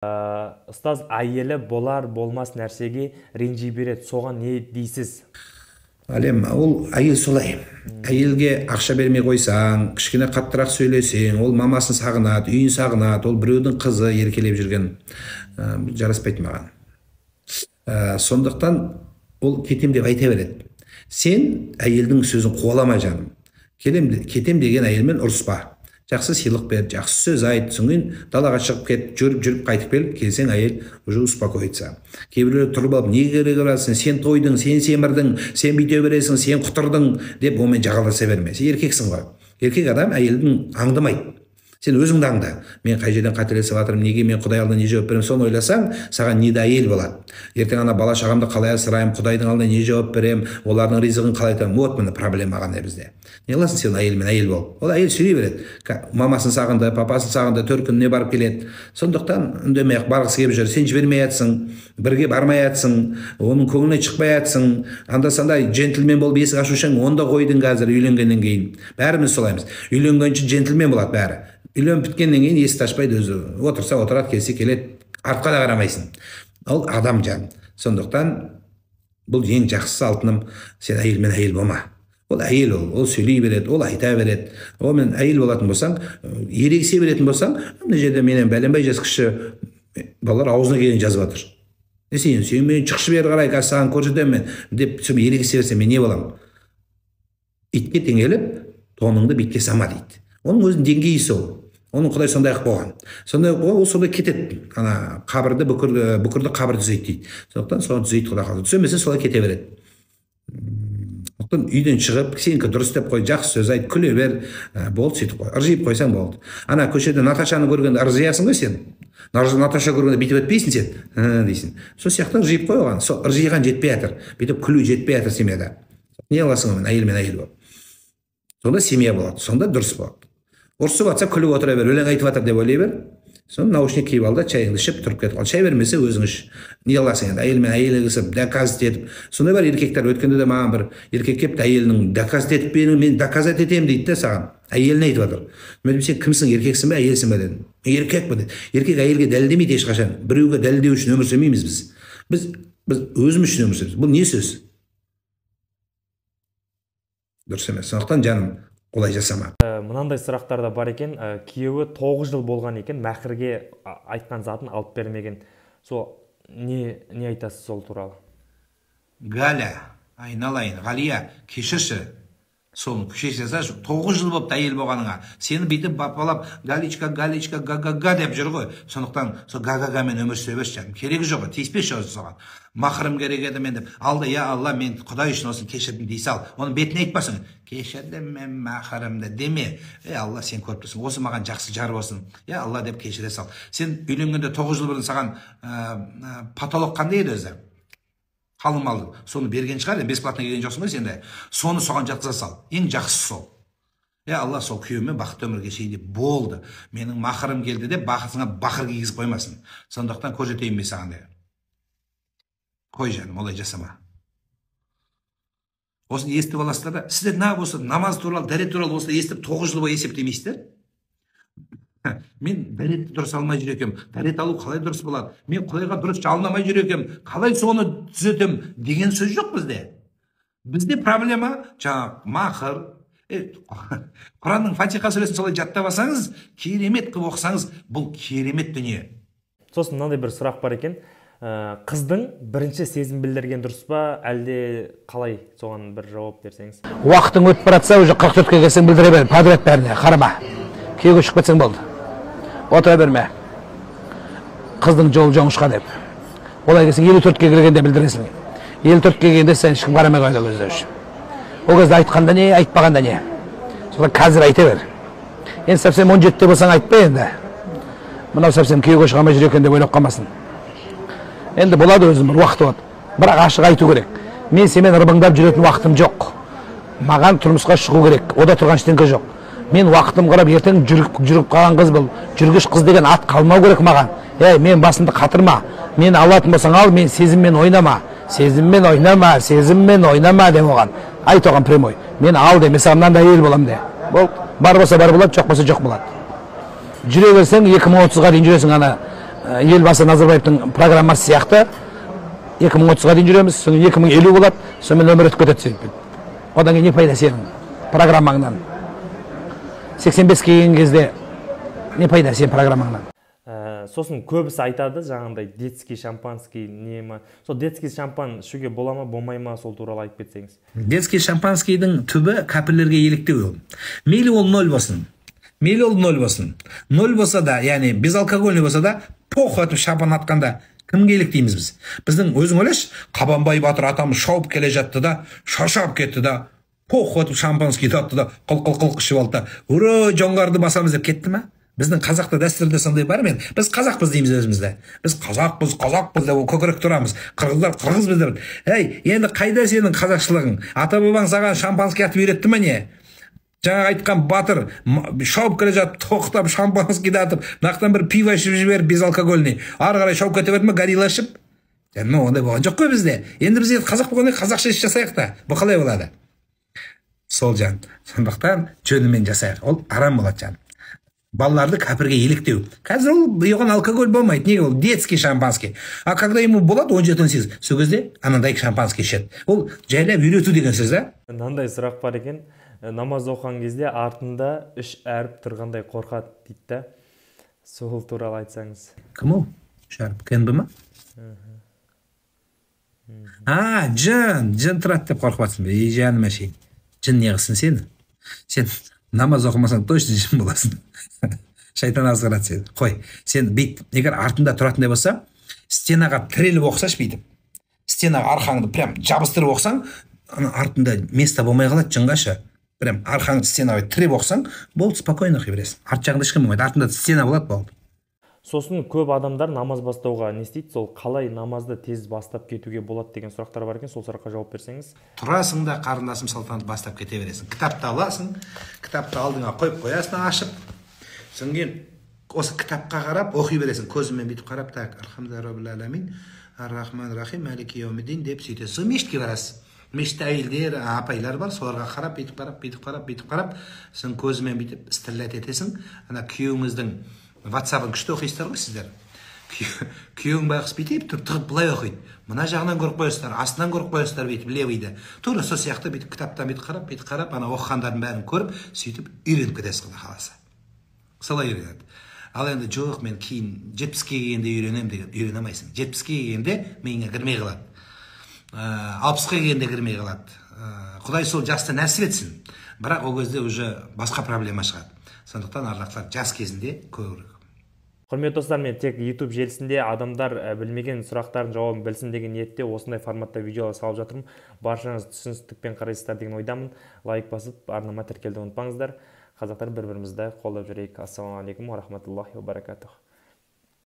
Ұстаз, айелі болар болмас нәрсеге ренжи береді. Соған не дейсіз? Алем, ол айел солай. Айелге ақша бермей қойсаң, кішкене қаттырақ сөйлесең, ол мамасын сағынады, үйін сағынады, ол біреудің қызы еркелеп жүрген. Жараспайды маған. Сондықтан ол кетем деп айта береді. Сен әйелдің сөзін қуалама жаным. Кетем деген әйелмен ұрыспа. Жақсы сыйлық бер, жақсы сөз айт, соңын далаға шығып кет, жүріп қайтып келсең әйел уже успокоится. Кейбіреулер тұрып алып, не керек барасың, сен тойдың, сен семірдің, сен бүйте бересің, сен құтырдың деп онымен жағаласа берме. Сен еркексің ғой. Еркек адам әйелдің аңдымайды. Сен өзіңді аңда. Мен қай жерден қателесіп жатырмын, неге мен Құдай алдында не жауап беремін, соны ойласаң, саған не де әйел болады. Ертең ана бала шағамды қалай асыраймын, Құдайдың алдында не жауап беремін, олардың ризығын қалай табамын. Вот міне проблема қандай бізде. Не қыласың сен әйелмен әйел бол. Ол әйел сөйлей береді. Мамасын сағынды, папасын сағынды, 4 күніне барып келеді. Сондықтан үндемей барғысы келіп жүр. Сен жібермей жатсың, бірге бармай жатсың, оның көңіліне шықпай жатсың. Анда-санда джентльмен болып есік ашушаң, онда қойдың қазір үйленгеннен кейін. Бәріміз солаймыз. Үйленгенше джентльмен болады бәрі. Үйленіп біткеннен кейін есікті ашпайды, өзі отырса отырады, келсе келеді, артқа да қарамайсың. Ол адам жан. Сондықтан бұл ең жақсысы алтыным, сен әйелмен әйел болма. Ол әйел ол сөйлей береді, ол айта береді. Онымен әйел болатын болсаң, ерегісе беретін болсаң, мына жерде менен бәленбай жас кіші балалар аузына келген жазып жатыр. Сен мен шықшы бері қарай, қазір саған көрсетемін деп ерегісе берсем, мен не боламын? Итке теңеліп, тоныңды битке сама дейді. Оның өзінің деңгейі сол. Оның Құдай сондай ақ болған. Ол сондай кетеді. Ана қабірді бүкірді қабір түзейді дейді. Сондықтан соны түзейді Құдай қаласа. Түземесе солай кете береді. Үйден шығып, сенікі дұрыс деп қой, жақсы сөз айт, күле бер, болды сөйтіп қой. Ыржиып қойсаң болды. Ана көшеде Наташаны көргенде ыржиясың ғой сен. Наташа көргенде бүйтіп өтпейсің сен. Дейсің. Сол сияқты ыржиып қой оған. Сол ыржиған жетпей жатыр. Бүйтіп күлу жетпей жатыр семьяда. Не аласың омен әйел мен әйел болып. Сонда семья болады. Сонда дұрыс болады. Ұрсып атса күліп отыра бер, өлең айтып жатыр деп ойлай бер. Соны наушник киіп ал да, чайыңды ішіп тұрып кетіп қал. Шай бермесе өзің іш. Не аласың енді, әйелмен әйелі кісіп доказать етіп. Сондай бар еркектер, өткенде де маған бір еркек келіп әйелінің доказать етіп мен доказать етемін дейді де саған. Әйеліне айтып жатыр. Мен дедім, сен кімсің, еркексің бе, әйелсің бе дедім. Еркекпін деді. Еркек әйелге дәлелдемейді ешқашан. Біреуге дәлелдеу үшін өмір сүрмейміз біз. Біз өзіміз үшін өмір сүреміз. Бұл не сөз? Дұрыс емес. Сондықтан жаным, олай жасама. Мынандай сұрақтар да бар екен. Күйеуі 9 жыл болған екен, мәһірге айтқан затын алып бермеген. Не айтасыз сол туралы? Галя, айналайын, Ғалия, кешірші. Соны күшес жасашы, 9 жыл болып әйел болғаныңа. Сені бүйтіп бапалап, Галичка, га-га-га деп жүр ғой. Сондықтан сол га-га-гамен өмір сүре берші жаным. Керегі жоқ, тиіспеші өзі соған. Мақырым керек еді мен деп, алды, я Алла, мен Құдай үшін осын кешірдім дей сал. Оның бетіне айтпасың, кешірдім мен мақырымды деме. Алла, сен көріп тұрсың, осы маған жақсы жар болсын. Я Алла деп кешіре сал. Сен үйленгенде 9 жыл бұрын саған патолог қандай еді өзі? Қалың малды, соны берген шығар, бесплатно келген жоқсың ба сенде? Соны соған жатқыза сал. Ең жақсысы сол. Алла сол күйеуімен бақытты өмір кешейін деп болды. Менің мақырым келді деп бақытыңа бақыр кигізіп қоймасын. Сондықтан көрсетейін бе саған деп. Қой жаным, олай жасама. Осыны естіп аласыздар да, сіздер осы намаз туралы, дәрет туралы осыны естіп 9 жыл бойы есептемейсіздер? Мен дәретті дұрыс алмай жүр екем, дәрет алу қалай дұрыс болады? Мен Құдайға дұрыс жалынамай жүр екем, қалай соны түзетем деген сөз жоқ бізде. Бізде проблема жаңағы мақыр. Құранның Фатиха сүресін солай жаттап алсаңыз, керемет қылып оқысаңыз, бұл керемет дүние. Сосын мынандай бір сұрақ бар екен. Қыздың бірінші сезім білдірген дұрыс па, әлде қалай? Соған бір жауап берсеңіз. Уақытың өтіп баратса, уже 44-ке келсең білдіре бер, подряд бәріне, қарама. Күйеуге шығып кетсең болды. Отыра берме. Қыздың жолы жоңышқа деп. Олай келсең 54-ке келгенде білдіресің. 54-ке келгенде сен ешкім қарамай қойды ол кезде. Ол кезде айтқанда не, айтпағанда не. Содан қазір айта бер. Енді совсем 17-те болсаң айтпа енді. Мынау совсем күйеуге шыға алмай жүр екен деп ойлап қалмасын. Енді болады өзім бір уақыты болады. Бірақ ашық айту керек. Мен сенімен ырбыңдап жүретін уақытым жоқ. Маған тұрмысқа шығу керек. Ода тұрған ештеңе жоқ. Мен уақытым қарап ертең жүріп қалған қыз бұл. Жүргіш қыз деген ат қалмау керек маған. Мен басымды қатырма. Мен алатын болсаң ал, мен сезіммен ойнама. Сезіммен ойнама, сезіммен ойнама деп оған. Айт оған прямой. Мен ал де, мен саған мынандай әйел болам де. Бар болса бар болады, жоқ болса жоқ болады. Жүре берсең 2030-ға дейін жүресің ана елбасы Назарбаевтың программасы сияқты 2030-ға дейін жүреміз, содан 2050 болады, сонымен өмір өтіп кетеді сөйтіп. Одан кейін не пайда сенің программаңнан? 85 келген кезде не пайда сенің программаңнан? Сосын көбісі айтады жаңағындай детский шампанский не ма. Сол детский шампан ішуге бола ма, болмай ма, сол туралы айтып кетсеңіз. Детский шампанскийдің түбі кәпірлерге еліктеу ол. Мейлі ол 0 болсын. Мейлі ол 0 болсын. 0 болса да, яғни безалкогольный болса да, похуй етіп шампан атқанда кімге еліктейміз біз? Біздің өзің ойлашы, Қабанбай Батыр атамыз шауып келе жатты да, шаршап кетті да, похуй етіп шампанскийді атты да, қыл ішіп алды да, ура, жоңғарды басамыз деп кетті ма? Біздің қазақта дәстүрде сондай бар ма? Біз қазақпыз дейміз өзімізді. Біз қазақпыз деп көкірек тұрамыз. Қырғыздар қырғызбыз деп. Ей, енді қайда сенің қазақшылығың? Ата-бабаң саған шампанский атып үйретті ме не? Жаңа айтқан Батыр шауып келе жатып, тоқтап шампанскийді атып, нақтан бір пиво ішіп жіберіп, безалкогольный. Ары қарай шауып кете берді ме, горилла ішіп? Ондай болған жоқ қой бізде. Енді біз қазақ болғанда қазақша іс жасайық та. Бұл қалай болады? Сол жан. Сондықтан жөнімен жасайық. Ол арам болады жан. Балаларды кәпірге еліктеу. Қазір ол оған алкоголь болмайды. Неге ол? Детский шампанский. А когда ему болады 17-18, сол кезде анандай шампанский ішеді. Ол жайлап үйрету деген сөз, да? Мынандай сұрақ бар екен. Намаз оқыған кезде артында 3 әріп тұрғандай қорқады дейді да. Сол туралы айтсаңыз. Кім ол? 3 әріп КНБ ма? Жын тұрады деп қорқып жатсың бе? Жаным әшейін. Жын не қылсын сені? Сен намаз оқымасаң точно жын боласың. Шайтан азғырады сені. Қой, сен бейт, егер артында тұратындай болса, стенаға тіреліп оқсаш бейтіп. Стенаға арқаңды прям жабыстырып оқсаң, артында место болмай қалады жынғашы. Прям арқаңды стенаға тіреп оқсаң, болды, спокойно оқи бересің. Арт жағында ешкім болмайды, артында стена болады, болды. Сосын көп адамдар намаз бастауға не істейді? Сол қалай намазды тез бастап кетуге болады деген сұрақтар бар екен, сол сұраққа жауап берсеңіз. Тұрасың да қарындасым салтанат бастап кете бересің. Кітапты аласың, кітапты алдыңа қойып қоясың ашып. Содан кейін осы кітапқа қарап оқи бересің. Көзіңмен бүйтіп қарап, так, алхамдулилляхи роббил аламин, ар-рахман рахим, малики яумиддин деп сөйтесің. Мешітке барасың. Мешітте әйелдер, апайлар бар, соларға қарап, бүйтіп қарап, сосын көзіңмен бүйтіп стиллет етесің. Ана күйеуіңіздің WhatsApp-ын күшті оқисыздар ғой сіздер. Күйеуің байғыз бүйтіп тығып былай оқиды. Мына жағынан көріп қойысыздар, астынан көріп қойысыздар бүйтіп левыйды. Тура сол сияқты бүйтіп кітаптан бүйтіп қарап, ана оқығандардың бәрін көріп, сөйтіп үйреніп кетесіз Құдай қаласа. Солай үйренеді. Ал енді жоқ, мен кейін 70-ке келгенде үйренемін деген, үйрене алмайсың. 70-ке келгенде миыңа кірмей қалады. 60-қа келгенде кірмей қалады. Құдай сол жасты нәсіп етсін. Бірақ ол кезде уже басқа проблема шығады. Сондықтан ардақтар жас кезінде көбірек. Құрметті достар, мен тек YouTube желісінде адамдар білмеген сұрақтардың жауабын білсін деген ниетте осындай форматта видеолар салып жатырмын. Баршаңыз түсіністікпен қарайсыздар деген ойдамын. Лайк басып, арнама тіркелуді ұмытпаңыздар. Қазақтар бір-бірімізді қолдап жүрейік. Ассалаумағалейкум ва рахматуллахи ва баракатух.